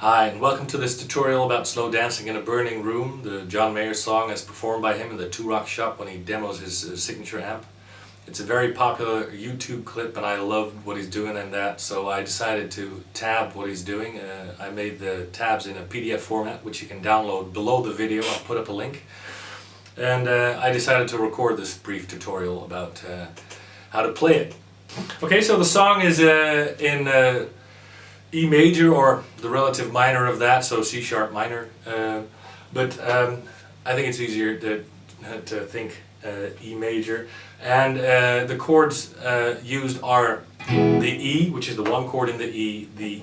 Hi, and welcome to this tutorial about slow dancing in a burning room, the John Mayer song as performed by him in the 2 Rock shop when he demos his signature amp. It's a very popular YouTube clip and I loved what he's doing in that, so I decided to tab what he's doing. I made the tabs in a PDF format which you can download below the video. I'll put up a link. And I decided to record this brief tutorial about how to play it. Okay, so the song is in E major, or the relative minor of that, so C sharp minor, but I think it's easier to think E major, and the chords used are the E, which is the 1 chord in the E, the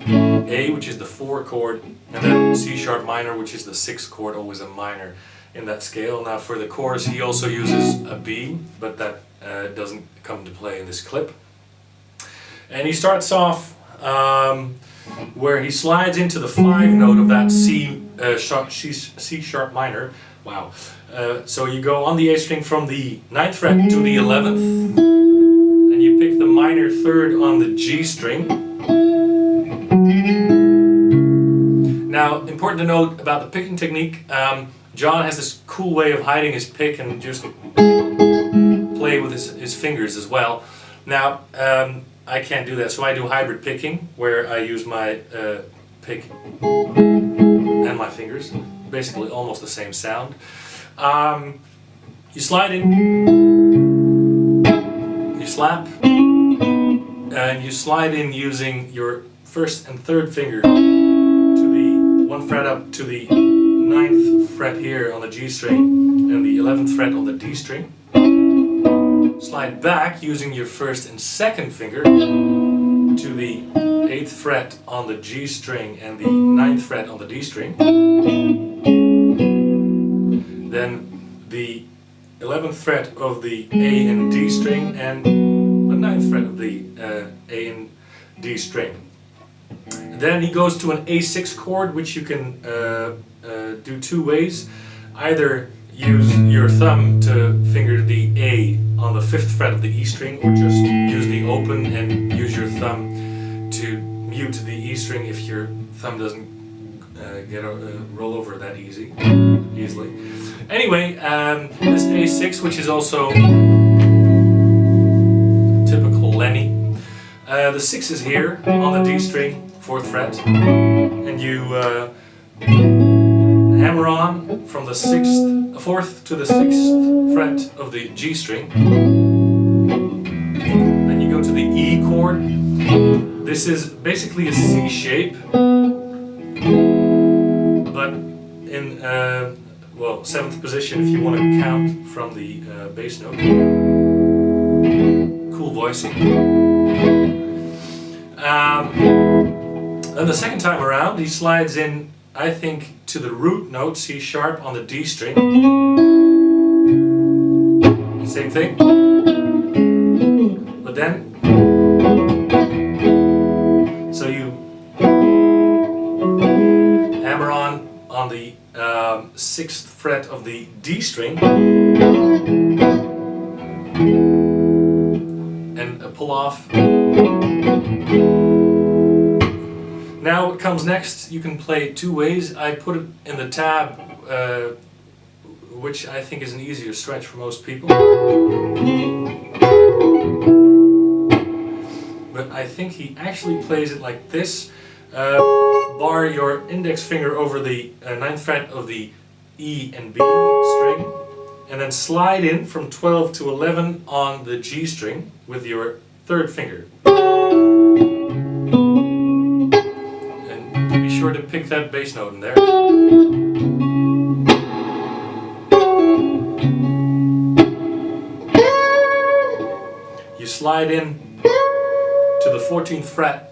A, which is the 4 chord, and then C sharp minor, which is the 6th chord, always a minor in that scale. Now for the chorus he also uses a B, but that doesn't come to play in this clip. And he starts off where he slides into the 5 note of that C sharp minor. Wow. So you go on the A string from the 9th fret to the 11th, and you pick the minor 3rd on the G string. Now, important to note about the picking technique, John has this cool way of hiding his pick and just play with his fingers as well. Now, I can't do that, so I do hybrid picking, where I use my pick and my fingers, basically almost the same sound. You slide in, you slap, and you slide in using your 1st and 3rd finger to the 1 fret up to the 9th fret here on the G string and the 11th fret on the D string. Slide back using your 1st and 2nd finger to the 8th fret on the G string and the 9th fret on the D string. Then the 11th fret of the A and D string and the 9th fret of the A and D string. Then he goes to an A6 chord, which you can do 2 ways. Either use your thumb to finger the A on the 5th fret of the E string, or just use the open and use your thumb to mute the E string if your thumb doesn't roll over that easily. Anyway, this A6, which is also typical Lenny, the 6 is here on the D string, 4th fret, and you hammer on from the 4th to the 6th fret of the G string. Then you go to the E chord. This is basically a C shape, but in 7th position if you want to count from the bass note. Cool voicing. And the second time around he slides in, I think, to the root note, C sharp on the D string. Same thing. But then, so you hammer on the 6th fret of the D string and pull off. Now what comes next, you can play 2 ways. I put it in the tab, which I think is an easier stretch for most people. But I think he actually plays it like this. Bar your index finger over the 9th fret of the E and B string, and then slide in from 12 to 11 on the G string with your 3rd finger. sure to pick that bass note in there. You slide in to the 14th fret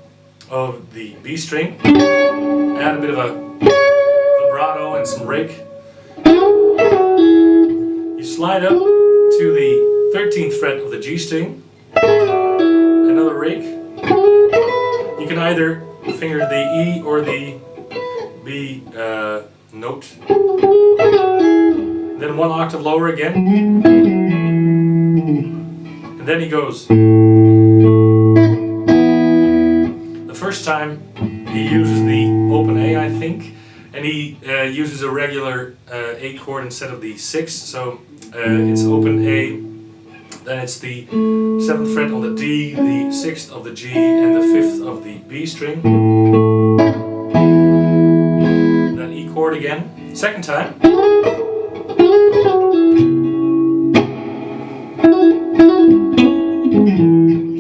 of the B string, add a bit of a vibrato and some rake. You slide up to the 13th fret of the G string, another rake. You can either finger the E or the B note. Then one octave lower again. And then he goes. The first time he uses the open A, I think, and he uses a regular A chord instead of the 6th, so it's open A, then it's the 7th fret on the D, the 6th of the G, and the 5th of the B string. Then E chord again, second time.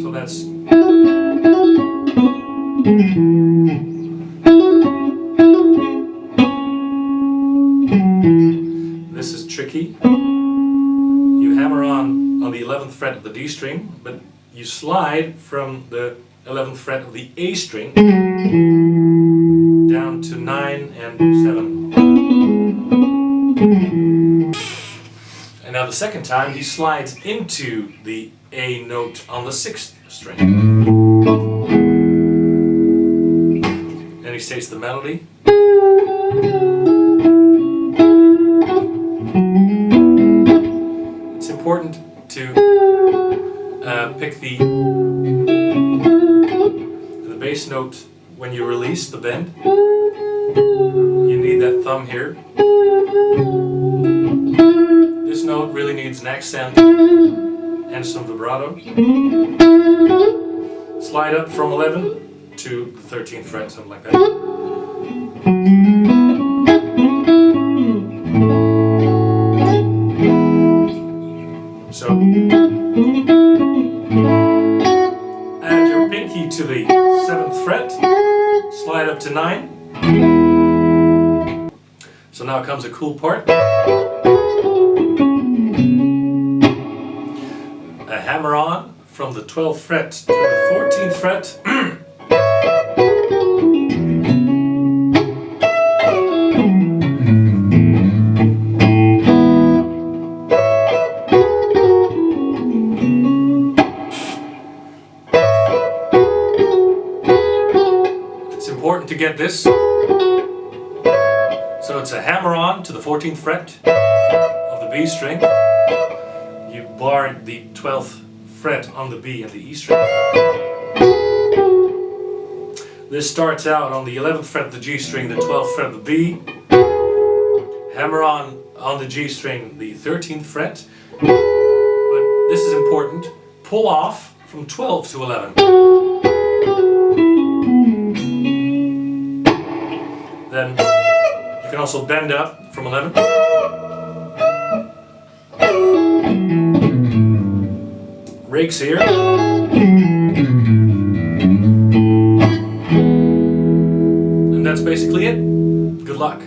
So that's this is tricky. You hammer on the 11th fret of the D string, but you slide from the 11th fret of the A string down to 9 and 7. And now the second time he slides into the A note on the 6th string. And he states the melody. It's important to pick the bass note when you release the bend. You need that thumb here. This note really needs an accent and some vibrato. Slide up from 11 to the 13th fret, something like that. So, add your pinky to the 7th fret, slide up to 9. So now comes a cool part. A hammer on from the 12th fret to the 14th fret. It's important to get this. So it's a hammer on to the 14th fret of the B string. You bar the 12th fret on the B and the E string. This starts out on the 11th fret of the G string, the 12th fret of the B. Hammer on the G string, the 13th fret. But this is important. Pull off from 12 to 11. Then you can also bend up from 11. Rakes here. And that's basically it. Good luck.